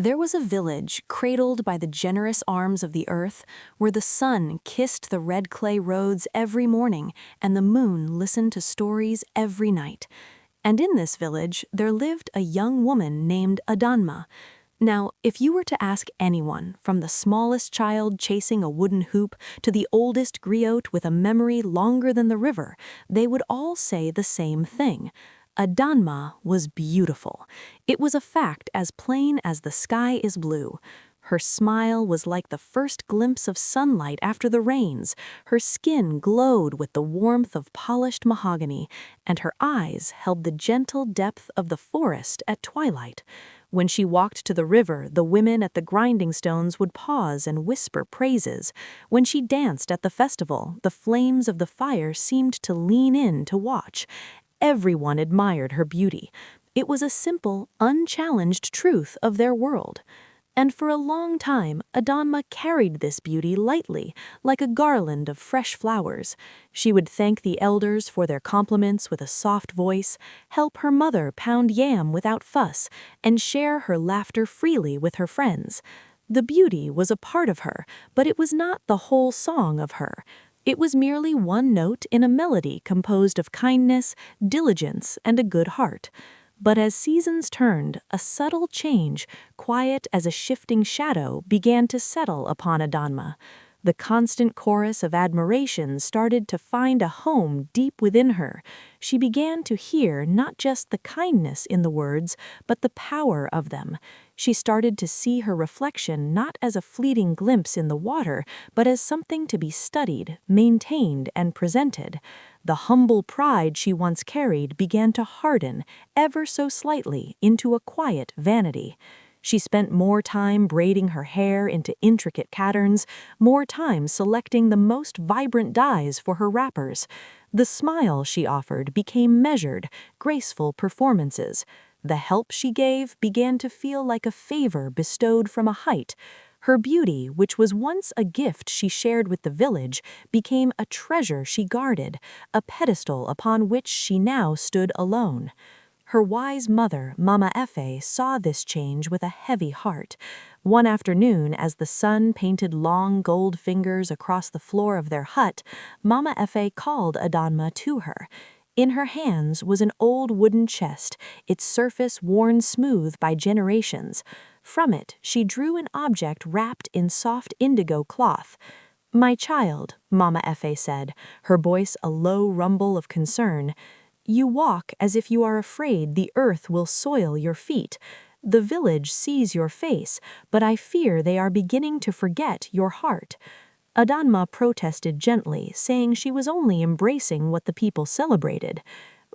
There was a village cradled by the generous arms of the earth, where the sun kissed the red clay roads every morning and the moon listened to stories every night. And in this village there lived a young woman named Adanma. Now, if you were to ask anyone, from the smallest child chasing a wooden hoop to the oldest griot with a memory longer than the river, they would all say the same thing. Adanma was beautiful. It was a fact as plain as the sky is blue. Her smile was like the first glimpse of sunlight after the rains. Her skin glowed with the warmth of polished mahogany, and her eyes held the gentle depth of the forest at twilight. When she walked to the river, the women at the grinding stones would pause and whisper praises. When she danced at the festival, the flames of the fire seemed to lean in to watch. Everyone admired her beauty. It was a simple, unchallenged truth of their world. And for a long time, Adanma carried this beauty lightly, like a garland of fresh flowers. She would thank the elders for their compliments with a soft voice, help her mother pound yam without fuss, and share her laughter freely with her friends. The beauty was a part of her, but it was not the whole song of her. It was merely one note in a melody composed of kindness, diligence, and a good heart. But as seasons turned, a subtle change, quiet as a shifting shadow, began to settle upon Adanma. The constant chorus of admiration started to find a home deep within her. She began to hear not just the kindness in the words, but the power of them. She started to see her reflection not as a fleeting glimpse in the water, but as something to be studied, maintained, and presented. The humble pride she once carried began to harden, ever so slightly, into a quiet vanity. She spent more time braiding her hair into intricate patterns, more time selecting the most vibrant dyes for her wrappers. The smile she offered became measured, graceful performances. The help she gave began to feel like a favor bestowed from a height. Her beauty, which was once a gift she shared with the village, became a treasure she guarded, a pedestal upon which she now stood alone. Her wise mother, Mama Efe, saw this change with a heavy heart. One afternoon, as the sun painted long gold fingers across the floor of their hut, Mama Efe called Adanma to her. In her hands was an old wooden chest, its surface worn smooth by generations. From it, she drew an object wrapped in soft indigo cloth. "My child," Mama Efe said, her voice a low rumble of concern, "you walk as if you are afraid the earth will soil your feet. The village sees your face, but I fear they are beginning to forget your heart." Adanma protested gently, saying she was only embracing what the people celebrated.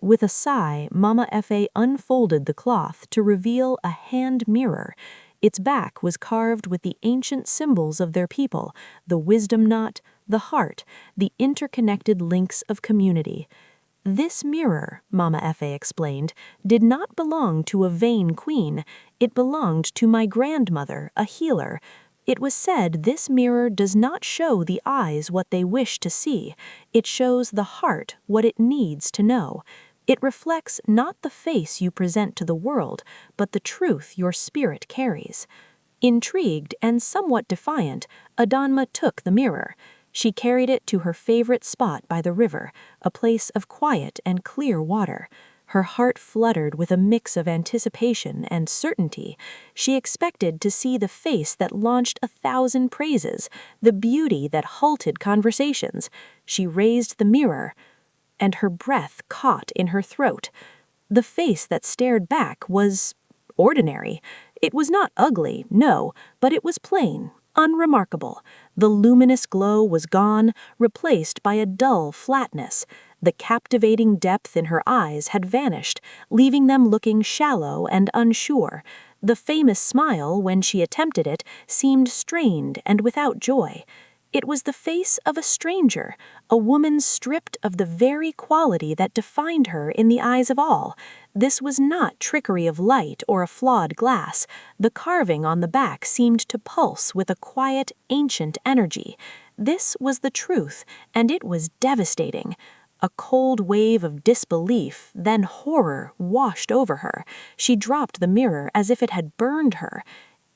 With a sigh, Mama Efe unfolded the cloth to reveal a hand mirror. Its back was carved with the ancient symbols of their people, the wisdom knot, the heart, the interconnected links of community. "This mirror," Mama Efe explained, "did not belong to a vain queen. It belonged to my grandmother, a healer. It was said this mirror does not show the eyes what they wish to see. It shows the heart what it needs to know. It reflects not the face you present to the world, but the truth your spirit carries." Intrigued and somewhat defiant, Adanma took the mirror. She carried it to her favorite spot by the river, a place of quiet and clear water. Her heart fluttered with a mix of anticipation and certainty. She expected to see the face that launched 1,000 praises, the beauty that halted conversations. She raised the mirror, and her breath caught in her throat. The face that stared back was ordinary. It was not ugly, no, but it was plain, unremarkable. The luminous glow was gone, replaced by a dull flatness. The captivating depth in her eyes had vanished, leaving them looking shallow and unsure. The famous smile, when she attempted it, seemed strained and without joy. It was the face of a stranger, a woman stripped of the very quality that defined her in the eyes of all. This was not trickery of light or a flawed glass. The carving on the back seemed to pulse with a quiet, ancient energy. This was the truth, and it was devastating. A cold wave of disbelief, then horror, washed over her. She dropped the mirror as if it had burned her.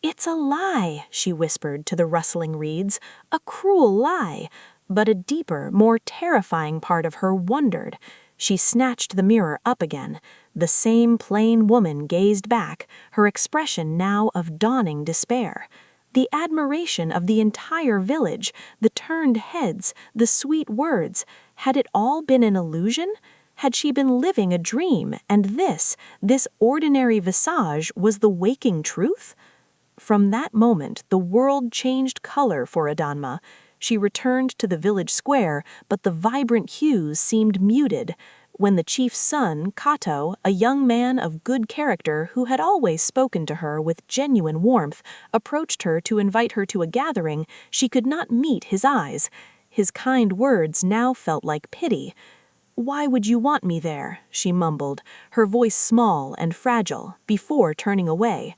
"It's a lie," she whispered to the rustling reeds, "a cruel lie." But a deeper, more terrifying part of her wondered. She snatched the mirror up again. The same plain woman gazed back, her expression now of dawning despair. The admiration of the entire village, the turned heads, the sweet words, had it all been an illusion? Had she been living a dream, and this ordinary visage was the waking truth? From that moment, the world changed color for Adanma. She returned to the village square, but the vibrant hues seemed muted. When the chief's son, Kato, a young man of good character who had always spoken to her with genuine warmth, approached her to invite her to a gathering, she could not meet his eyes. His kind words now felt like pity. "Why would you want me there?" she mumbled, her voice small and fragile, before turning away.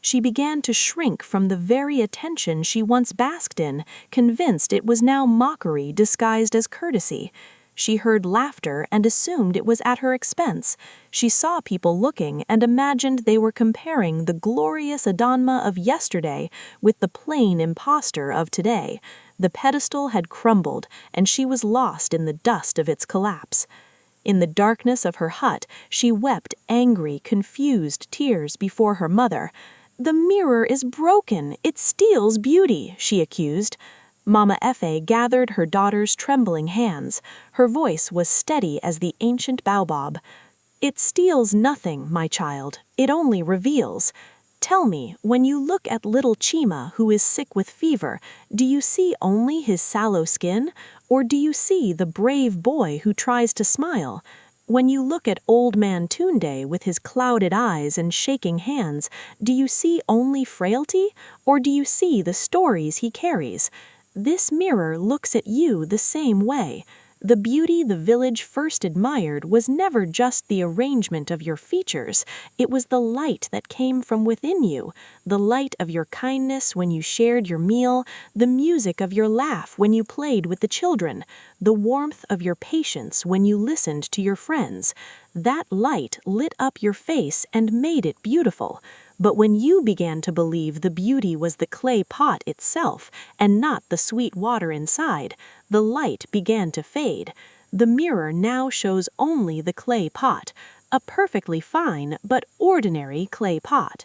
She began to shrink from the very attention she once basked in, convinced it was now mockery disguised as courtesy. She heard laughter and assumed it was at her expense. She saw people looking and imagined they were comparing the glorious Adanma of yesterday with the plain impostor of today. The pedestal had crumbled, and she was lost in the dust of its collapse. In the darkness of her hut, she wept angry, confused tears before her mother. "The mirror is broken. It steals beauty," she accused. Mama Efe gathered her daughter's trembling hands. Her voice was steady as the ancient baobab. "It steals nothing, my child. It only reveals. Tell me, when you look at little Chima who is sick with fever, do you see only his sallow skin, or do you see the brave boy who tries to smile? When you look at old man Tunde with his clouded eyes and shaking hands, do you see only frailty, or do you see the stories he carries? This mirror looks at you the same way. The beauty the village first admired was never just the arrangement of your features. It was the light that came from within you, the light of your kindness when you shared your meal, the music of your laugh when you played with the children, the warmth of your patience when you listened to your friends. That light lit up your face and made it beautiful. But when you began to believe the beauty was the clay pot itself, and not the sweet water inside, the light began to fade. The mirror now shows only the clay pot, a perfectly fine but ordinary clay pot."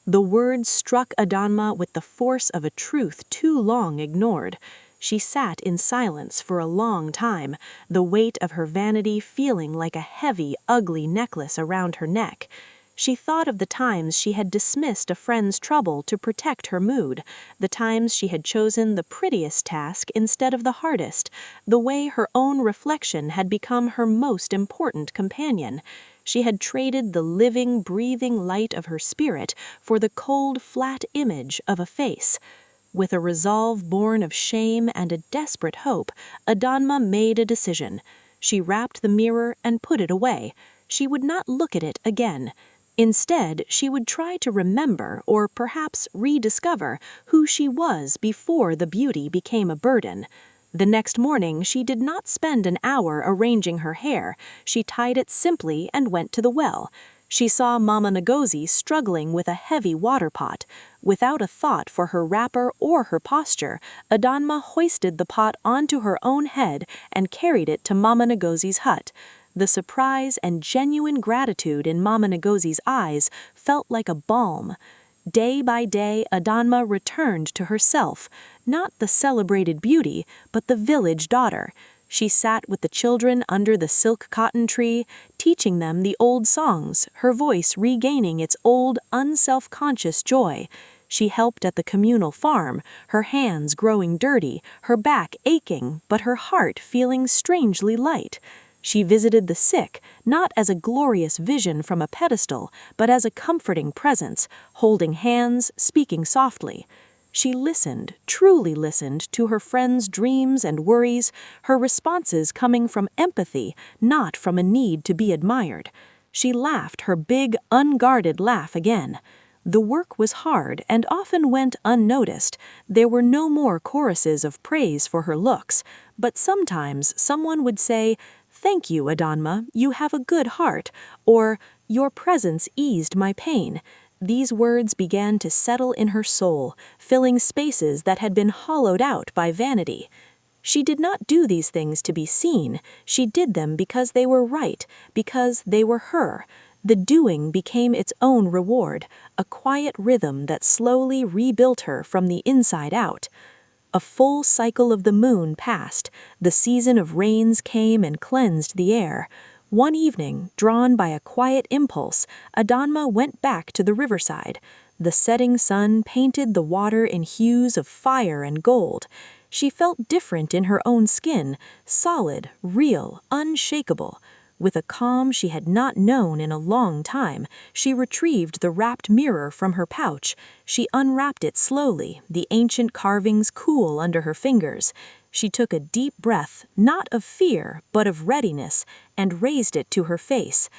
The words struck Adanma with the force of a truth too long ignored. She sat in silence for a long time, the weight of her vanity feeling like a heavy, ugly necklace around her neck. She thought of the times she had dismissed a friend's trouble to protect her mood, the times she had chosen the prettiest task instead of the hardest, the way her own reflection had become her most important companion. She had traded the living, breathing light of her spirit for the cold, flat image of a face. With a resolve born of shame and a desperate hope, Adanma made a decision. She wrapped the mirror and put it away. She would not look at it again. Instead, she would try to remember, or perhaps rediscover, who she was before the beauty became a burden. The next morning, she did not spend an hour arranging her hair. She tied it simply and went to the well. She saw Mama Ngozi struggling with a heavy water pot. Without a thought for her wrapper or her posture, Adanma hoisted the pot onto her own head and carried it to Mama Ngozi's hut. The surprise and genuine gratitude in Mama Ngozi's eyes felt like a balm. Day by day, Adanma returned to herself, not the celebrated beauty, but the village daughter. She sat with the children under the silk cotton tree, teaching them the old songs, her voice regaining its old, unself-conscious joy. She helped at the communal farm, her hands growing dirty, her back aching, but her heart feeling strangely light. She visited the sick, not as a glorious vision from a pedestal, but as a comforting presence, holding hands, speaking softly. She listened, truly listened, to her friends' dreams and worries, her responses coming from empathy, not from a need to be admired. She laughed her big, unguarded laugh again. The work was hard and often went unnoticed. There were no more choruses of praise for her looks, but sometimes someone would say, "Thank you, Adanma, you have a good heart," or "Your presence eased my pain." These words began to settle in her soul, filling spaces that had been hollowed out by vanity. She did not do these things to be seen, she did them because they were right, because they were her. The doing became its own reward, a quiet rhythm that slowly rebuilt her from the inside out. A full cycle of the moon passed, the season of rains came and cleansed the air. One evening, drawn by a quiet impulse, Adanma went back to the riverside. The setting sun painted the water in hues of fire and gold. She felt different in her own skin, solid, real, unshakable. With a calm she had not known in a long time, she retrieved the wrapped mirror from her pouch. She unwrapped it slowly, the ancient carvings cool under her fingers. She took a deep breath, not of fear, but of readiness, and raised it to her face.